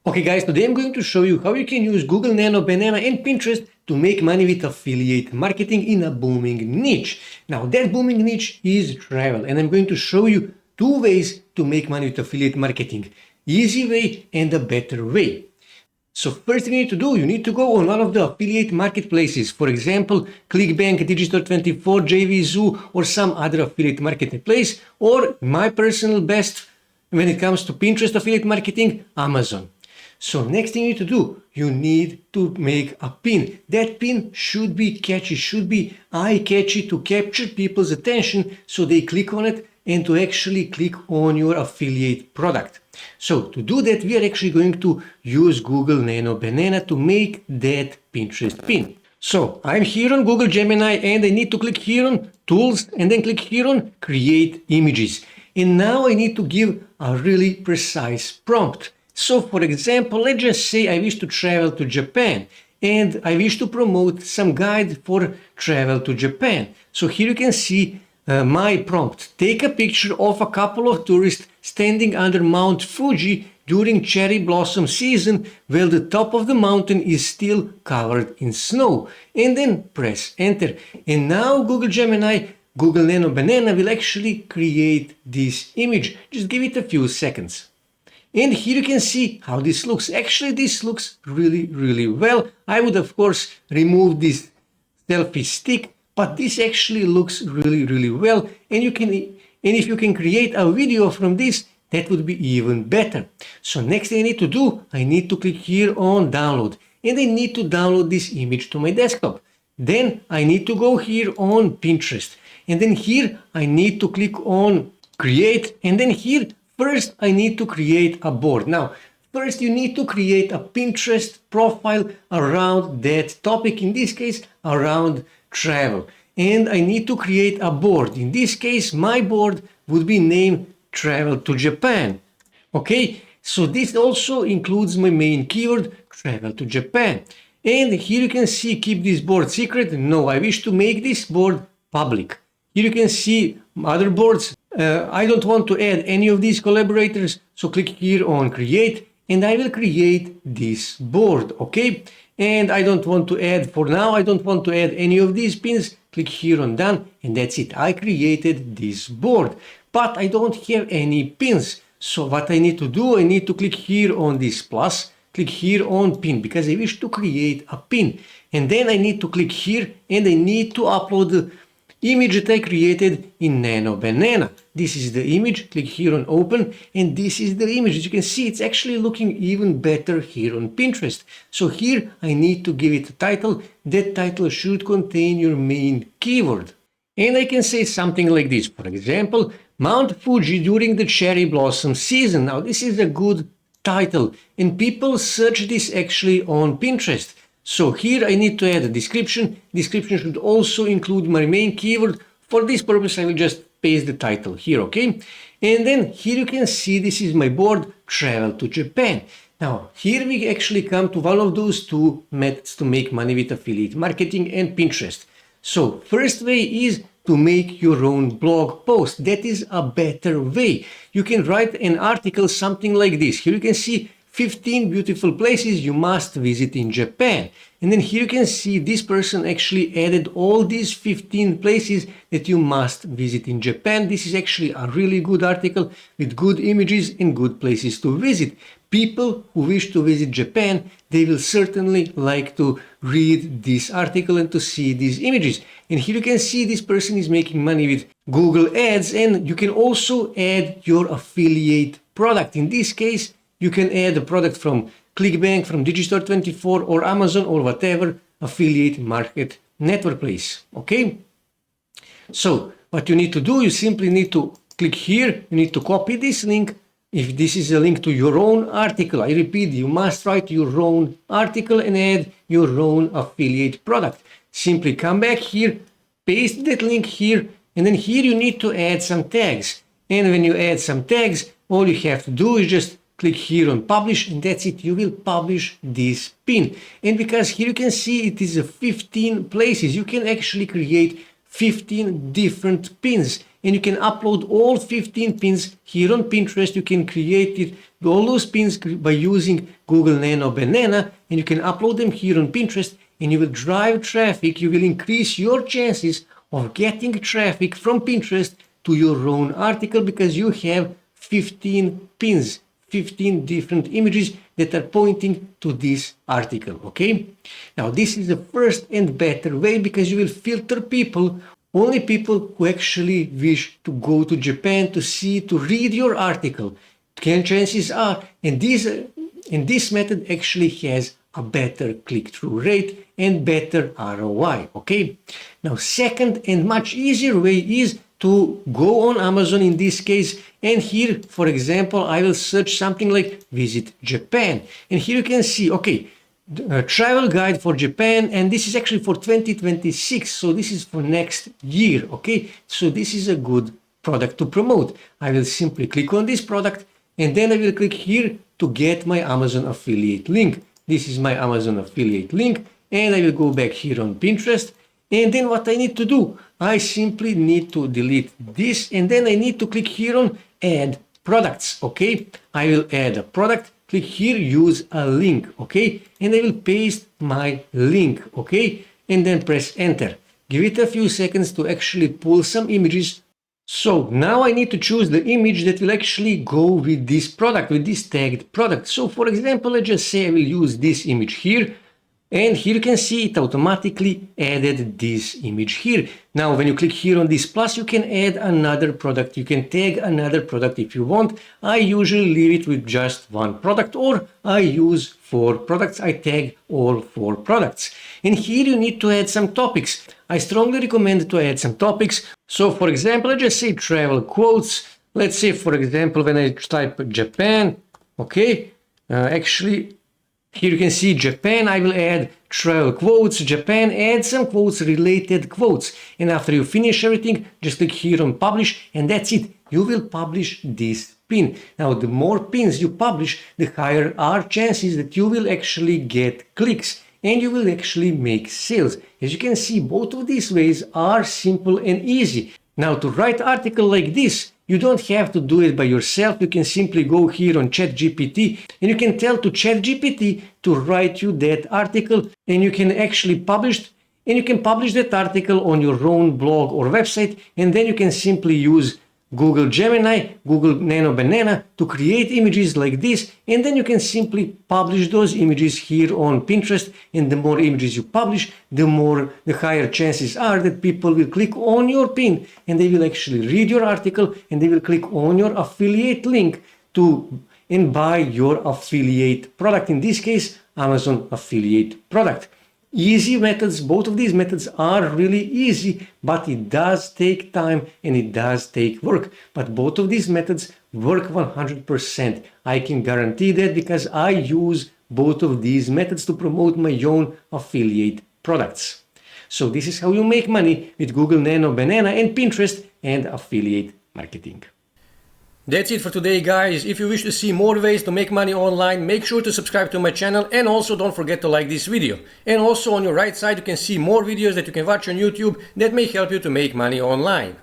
Okay guys, today I'm going to show you how you can use Google Nano, Banana and Pinterest to make money with affiliate marketing in a booming niche. Now that booming niche is travel, and I'm going to show you two ways to make money with affiliate marketing. Easy way and a better way. So first thing you need to do, you need to go on one of the affiliate marketplaces. For example, ClickBank, Digital24, JVZoo, or some other affiliate marketplace, or my personal best when it comes to Pinterest affiliate marketing, Amazon. So next thing you need to do, you need to make a pin. That pin should be catchy, should be eye-catchy to capture people's attention so they click on it and to actually click on your affiliate product. So to do that, we are actually going to use Google Nano Banana to make that Pinterest pin. So I'm here on Google Gemini and I need to click here on Tools and then click here on Create Images. And now I need to give a really precise prompt. So for example, let's just say I wish to travel to Japan and I wish to promote some guide for travel to Japan. So here you can see my prompt. Take a picture of a couple of tourists standing under Mount Fuji during cherry blossom season while the top of the mountain is still covered in snow. And then press enter. And now Google Gemini, Google Nano Banana will actually create this image. Just give it a few seconds. And here you can see how this looks. Actually, this looks really well. I would, of course, remove this selfie stick, but this actually looks really well. And if you can create a video from this, that would be even better. So next thing I need to do, I need to click here on download. And I need to download this image to my desktop. Then I need to go here on Pinterest. And then here I need to click on create. And then here, first, I need to create a board. Now, first you need to create a Pinterest profile around that topic, in this case, around travel. And I need to create a board. In this case, my board would be named Travel to Japan. Okay, so this also includes my main keyword, Travel to Japan. And here you can see, keep this board secret. No, I wish to make this board public. Here you can see other boards. I don't want to add any of these collaborators, so click here on create and I will create this board, okay? And I don't want to add, for now, I don't want to add any of these pins. Click here on done and that's it. I created this board, but I don't have any pins. So what I need to do, I need to click here on this plus, click here on pin because I wish to create a pin. And then I need to click here and I need to upload the image that I created in Nano Banana. This is the image, click here on open, and this is the image. As you can see, it's actually looking even better here on Pinterest. So here I need to give it a title. That title should contain your main keyword. And I can say something like this, for example, Mount Fuji during the cherry blossom season. Now this is a good title and people search this actually on Pinterest. So here I need to add a description. Description should also include my main keyword. For this purpose, I will just paste the title here, okay? And then here you can see this is my board, Travel to Japan. Now, here we actually come to one of those two methods to make money with affiliate marketing and Pinterest. So first way is to make your own blog post. That is a better way. You can write an article, something like this. Here you can see 15 beautiful places you must visit in Japan. And then here you can see this person actually added all these 15 places that you must visit in Japan. This is actually a really good article with good images and good places to visit. People who wish to visit Japan, they will certainly like to read this article and to see these images. And here you can see this person is making money with Google Ads, and you can also add your affiliate product. In this case, you can add a product from ClickBank, from Digital24 or Amazon or whatever affiliate market network place, okay? So what you need to do, you simply need to click here, you need to copy this link. If this is a link to your own article, I repeat, you must write your own article and add your own affiliate product. Simply come back here, paste that link here, and then here you need to add some tags. And when you add some tags, all you have to do is just click here on publish and that's it. You will publish this pin. And because here you can see it is 15 places, you can actually create 15 different pins, and you can upload all 15 pins here on Pinterest. You can create it, all those pins by using Google Nano Banana, and you can upload them here on Pinterest, and you will drive traffic. You will increase your chances of getting traffic from Pinterest to your own article because you have 15 pins, 15 different images that are pointing to this article, okay? Now, this is the first and better way because you will filter people, only people who actually wish to go to Japan to see, to read your article. Chances are, and this method actually has a better click-through rate and better ROI, okay? Now, second and much easier way is to go on Amazon in this case, and here, for example, I will search something like visit Japan, and here you can see, okay, travel guide for Japan, and this is actually for 2026, so this is for next year, okay? So this is a good product to promote. I will simply click on this product, and then I will click here to get my Amazon affiliate link. This is my Amazon affiliate link, and I will go back here on Pinterest, and then what I need to do, I simply need to delete this, and then I need to click here on add products, okay? I will add a product, click here, use a link, okay? And I will paste my link, okay? And then press enter. Give it a few seconds to actually pull some images. So now I need to choose the image that will actually go with this product, with this tagged product. So for example, let's just say I will use this image here. And here you can see it automatically added this image here. Now, when you click here on this plus, you can add another product. You can tag another product if you want. I usually leave it with just one product, or I use 4 products. I tag all 4 products. And here you need to add some topics. I strongly recommend to add some topics. So for example, let's just say travel quotes. Let's say, for example, when I type Japan, okay, actually, here you can see Japan, I will add travel quotes, Japan, add some quotes, related quotes. And after you finish everything, just click here on publish, and that's it. You will publish this pin. Now, the more pins you publish, the higher are chances that you will actually get clicks and you will actually make sales. As you can see, both of these ways are simple and easy. Now, to write article like this, you don't have to do it by yourself. You can simply go here on ChatGPT and you can tell to ChatGPT to write you that article, and you can actually publish, and you can publish that article on your own blog or website, and then you can simply use Google Gemini, Google Nano Banana to create images like this, and then you can simply publish those images here on Pinterest. And the more images you publish, the higher chances are that people will click on your pin and they will actually read your article, and they will click on your affiliate link and buy your affiliate product. In this case, Amazon affiliate product. Easy methods, both of these methods are really easy, but it does take time and it does take work. But both of these methods work 100%. I can guarantee that because I use both of these methods to promote my own affiliate products. So this is how you make money with Google Nano Banana and Pinterest and affiliate marketing. That's it for today, guys. If you wish to see more ways to make money online, make sure to subscribe to my channel, and also don't forget to like this video. And also on your right side, you can see more videos that you can watch on YouTube that may help you to make money online.